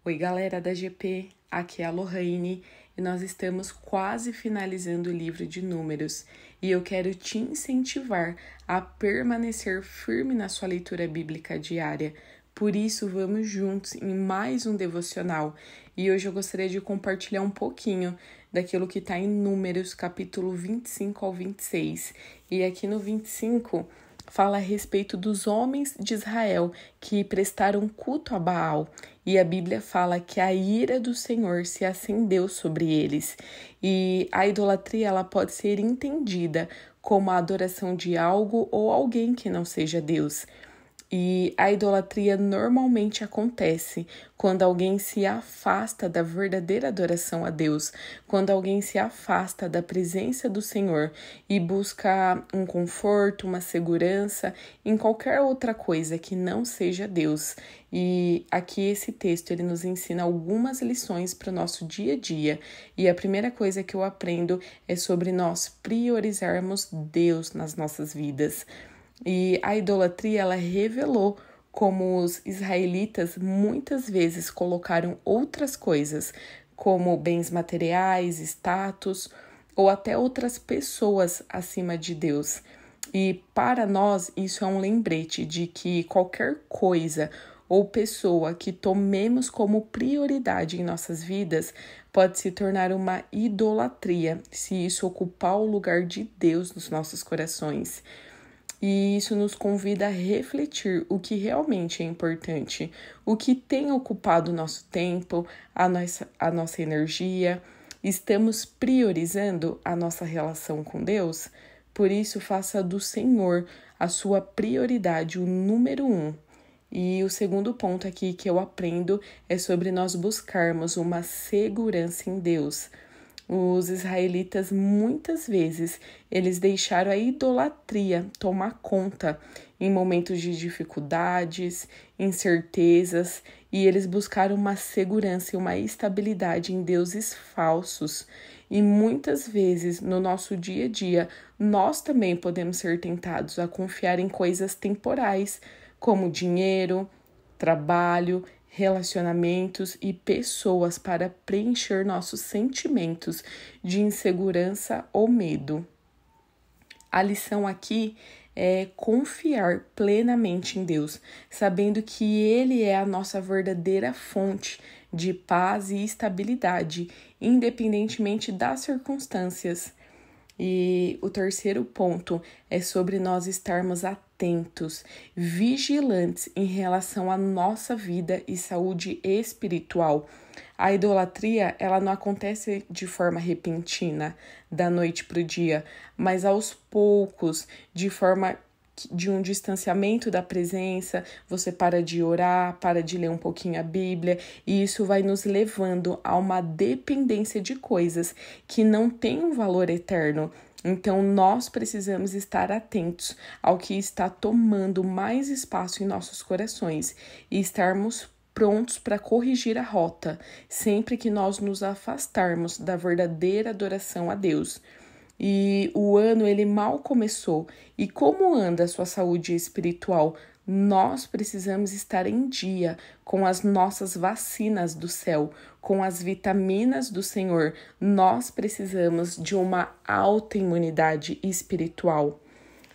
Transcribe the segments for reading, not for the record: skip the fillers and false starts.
Oi, galera da GP, aqui é a Lohane e nós estamos quase finalizando o livro de Números e eu quero te incentivar a permanecer firme na sua leitura bíblica diária. Por isso, vamos juntos em mais um devocional e hoje eu gostaria de compartilhar um pouquinho daquilo que está em Números, capítulo 25 ao 26. E aqui no 25 fala a respeito dos homens de Israel que prestaram culto a Baal. E a Bíblia fala que a ira do Senhor se acendeu sobre eles. E a idolatria ela pode ser entendida como a adoração de algo ou alguém que não seja Deus. E a idolatria normalmente acontece quando alguém se afasta da verdadeira adoração a Deus, quando alguém se afasta da presença do Senhor e busca um conforto, uma segurança em qualquer outra coisa que não seja Deus. E aqui esse texto ele nos ensina algumas lições para o nosso dia a dia. E a primeira coisa que eu aprendo é sobre nós priorizarmos Deus nas nossas vidas. E a idolatria, ela revelou como os israelitas muitas vezes colocaram outras coisas, como bens materiais, status, ou até outras pessoas acima de Deus. E para nós, isso é um lembrete de que qualquer coisa ou pessoa que tomemos como prioridade em nossas vidas pode se tornar uma idolatria, se isso ocupar o lugar de Deus nos nossos corações. E isso nos convida a refletir o que realmente é importante, o que tem ocupado o nosso tempo, a nossa energia. Estamos priorizando a nossa relação com Deus? Por isso, faça do Senhor a sua prioridade, o número 1. E o segundo ponto aqui que eu aprendo é sobre nós buscarmos uma segurança em Deus. Os israelitas, muitas vezes, eles deixaram a idolatria tomar conta em momentos de dificuldades, incertezas, e eles buscaram uma segurança e uma estabilidade em deuses falsos. E muitas vezes, no nosso dia a dia, nós também podemos ser tentados a confiar em coisas temporais, como dinheiro, trabalho, relacionamentos e pessoas para preencher nossos sentimentos de insegurança ou medo. A lição aqui é confiar plenamente em Deus, sabendo que Ele é a nossa verdadeira fonte de paz e estabilidade, independentemente das circunstâncias. E o terceiro ponto é sobre nós estarmos atentos, vigilantes em relação à nossa vida e saúde espiritual. A idolatria, ela não acontece de forma repentina, da noite para o dia, mas aos poucos, de um distanciamento da presença, você para de orar, para de ler um pouquinho a Bíblia, e isso vai nos levando a uma dependência de coisas que não têm um valor eterno. Então, nós precisamos estar atentos ao que está tomando mais espaço em nossos corações e estarmos prontos para corrigir a rota, sempre que nós nos afastarmos da verdadeira adoração a Deus. E o ano ele mal começou. E como anda a sua saúde espiritual? Nós precisamos estar em dia com as nossas vacinas do céu, com as vitaminas do Senhor. Nós precisamos de uma alta imunidade espiritual.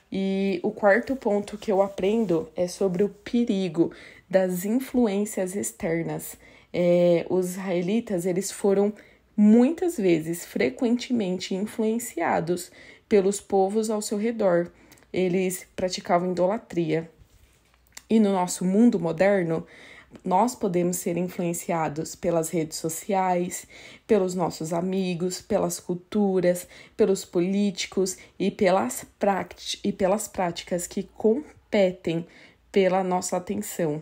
E o quarto ponto que eu aprendo é sobre o perigo das influências externas. Os israelitas, eles foram muitas vezes, frequentemente influenciados pelos povos ao seu redor. Eles praticavam idolatria. E no nosso mundo moderno, nós podemos ser influenciados pelas redes sociais, pelos nossos amigos, pelas culturas, pelos políticos e pelas práticas que competem pela nossa atenção.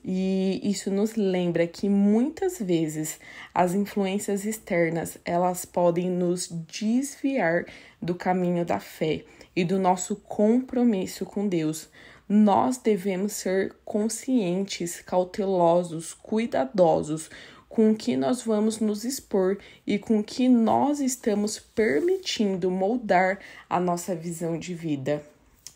E isso nos lembra que muitas vezes as influências externas, elas podem nos desviar do caminho da fé e do nosso compromisso com Deus. Nós devemos ser conscientes, cautelosos, cuidadosos com o que nós vamos nos expor e com o que nós estamos permitindo moldar a nossa visão de vida.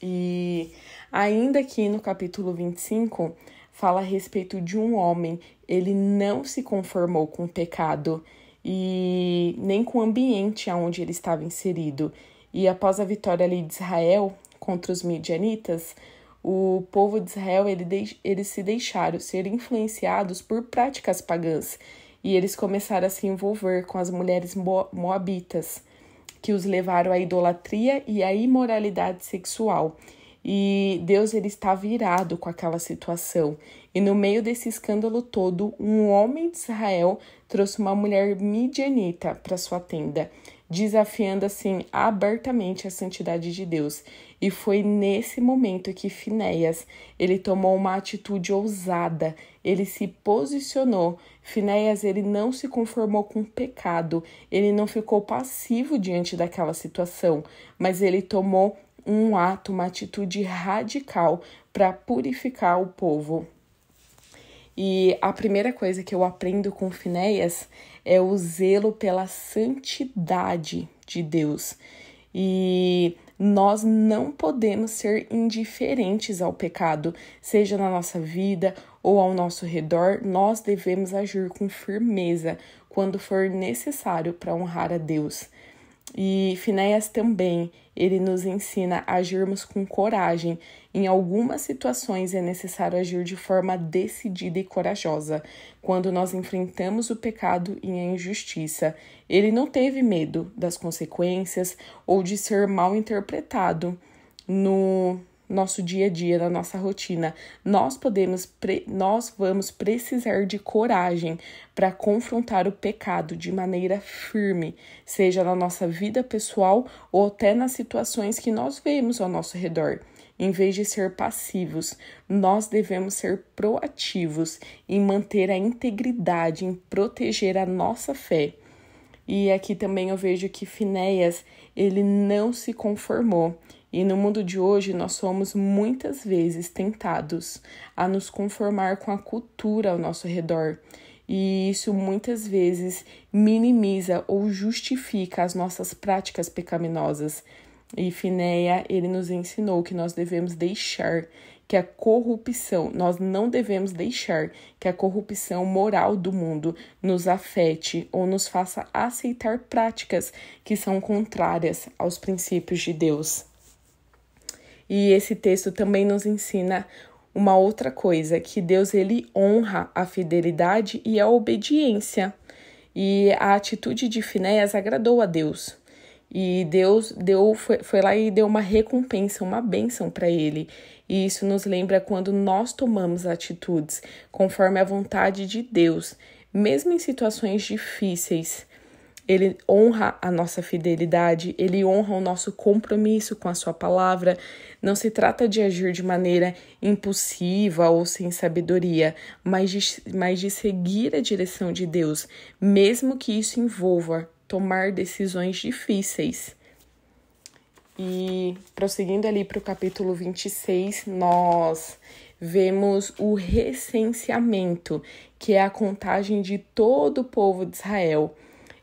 E ainda aqui no capítulo 25, fala a respeito de um homem. Ele não se conformou com o pecado e nem com o ambiente onde ele estava inserido. E após a vitória ali de Israel contra os midianitas, o povo de Israel, eles se deixaram ser influenciados por práticas pagãs. E eles começaram a se envolver com as mulheres moabitas, que os levaram à idolatria e à imoralidade sexual. E Deus, ele estava irado com aquela situação. E no meio desse escândalo todo, um homem de Israel trouxe uma mulher midianita para sua tenda, desafiando assim abertamente a santidade de Deus. E foi nesse momento que Finéias, ele tomou uma atitude ousada, ele se posicionou. Finéias, ele não se conformou com o pecado, ele não ficou passivo diante daquela situação, mas ele tomou um ato, uma atitude radical para purificar o povo. E a primeira coisa que eu aprendo com Finéias é o zelo pela santidade de Deus. E nós não podemos ser indiferentes ao pecado, seja na nossa vida ou ao nosso redor. Nós devemos agir com firmeza quando for necessário para honrar a Deus. E Finéias também, ele nos ensina a agirmos com coragem. Em algumas situações é necessário agir de forma decidida e corajosa. Quando nós enfrentamos o pecado e a injustiça, ele não teve medo das consequências ou de ser mal interpretado no nosso dia a dia, na nossa rotina. Nós vamos precisar de coragem para confrontar o pecado de maneira firme, seja na nossa vida pessoal ou até nas situações que nós vemos ao nosso redor. Em vez de ser passivos, nós devemos ser proativos em manter a integridade, em proteger a nossa fé. E aqui também eu vejo que Finéias, ele não se conformou. E no mundo de hoje, nós somos muitas vezes tentados a nos conformar com a cultura ao nosso redor. E isso muitas vezes minimiza ou justifica as nossas práticas pecaminosas. E Finéias, ele nos ensinou que nós devemos deixar que a corrupção, nós não devemos deixar que a corrupção moral do mundo nos afete ou nos faça aceitar práticas que são contrárias aos princípios de Deus. E esse texto também nos ensina uma outra coisa, que Deus, ele honra a fidelidade e a obediência. E a atitude de Finéias agradou a Deus. E Deus foi lá e deu uma recompensa, uma bênção para ele. E isso nos lembra quando nós tomamos atitudes conforme a vontade de Deus, mesmo em situações difíceis. Ele honra a nossa fidelidade, ele honra o nosso compromisso com a sua palavra. Não se trata de agir de maneira impulsiva ou sem sabedoria, mas de seguir a direção de Deus, mesmo que isso envolva tomar decisões difíceis. E prosseguindo ali para o capítulo 26, nós vemos o recenseamento, que é a contagem de todo o povo de Israel.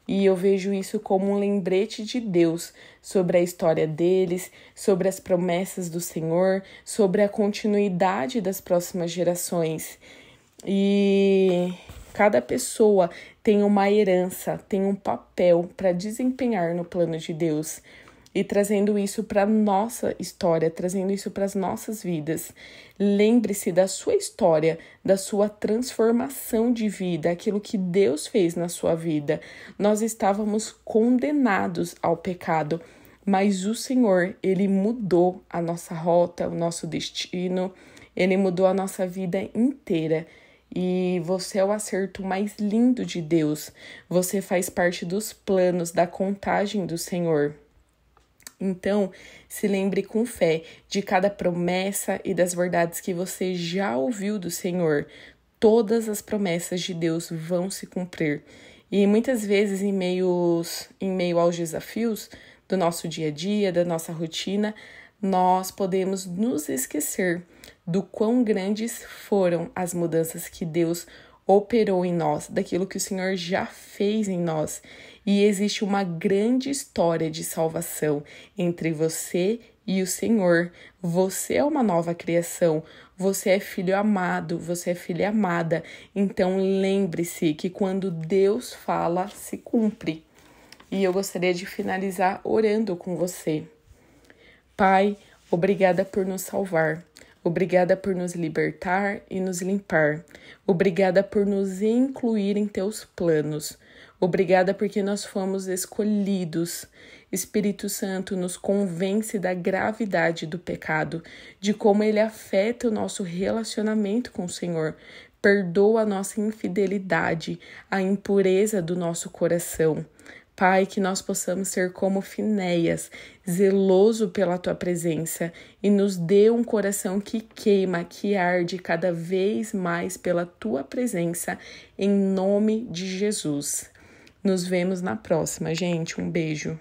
E eu vejo isso como um lembrete de Deus sobre a história deles, sobre as promessas do Senhor, sobre a continuidade das próximas gerações. E cada pessoa tem uma herança, tem um papel para desempenhar no plano de Deus. E trazendo isso para a nossa história, trazendo isso para as nossas vidas. Lembre-se da sua história, da sua transformação de vida, aquilo que Deus fez na sua vida. Nós estávamos condenados ao pecado, mas o Senhor, ele mudou a nossa rota, o nosso destino, ele mudou a nossa vida inteira. E você é o acerto mais lindo de Deus. Você faz parte dos planos, da contagem do Senhor. Então, se lembre com fé de cada promessa e das verdades que você já ouviu do Senhor. Todas as promessas de Deus vão se cumprir. E muitas vezes, em meio aos desafios do nosso dia a dia, da nossa rotina, nós podemos nos esquecer do quão grandes foram as mudanças que Deus operou em nós, daquilo que o Senhor já fez em nós. E existe uma grande história de salvação entre você e o Senhor. Você é uma nova criação, você é filho amado, você é filha amada. Então lembre-se que quando Deus fala, se cumpre. E eu gostaria de finalizar orando com você. Pai, obrigada por nos salvar. Obrigada por nos libertar e nos limpar. Obrigada por nos incluir em teus planos. Obrigada porque nós fomos escolhidos. Espírito Santo, nos convence da gravidade do pecado, de como ele afeta o nosso relacionamento com o Senhor. Perdoa a nossa infidelidade, a impureza do nosso coração. Pai, que nós possamos ser como Finéias, zeloso pela Tua presença, e nos dê um coração que queima, que arde cada vez mais pela Tua presença, em nome de Jesus. Nos vemos na próxima, gente. Um beijo.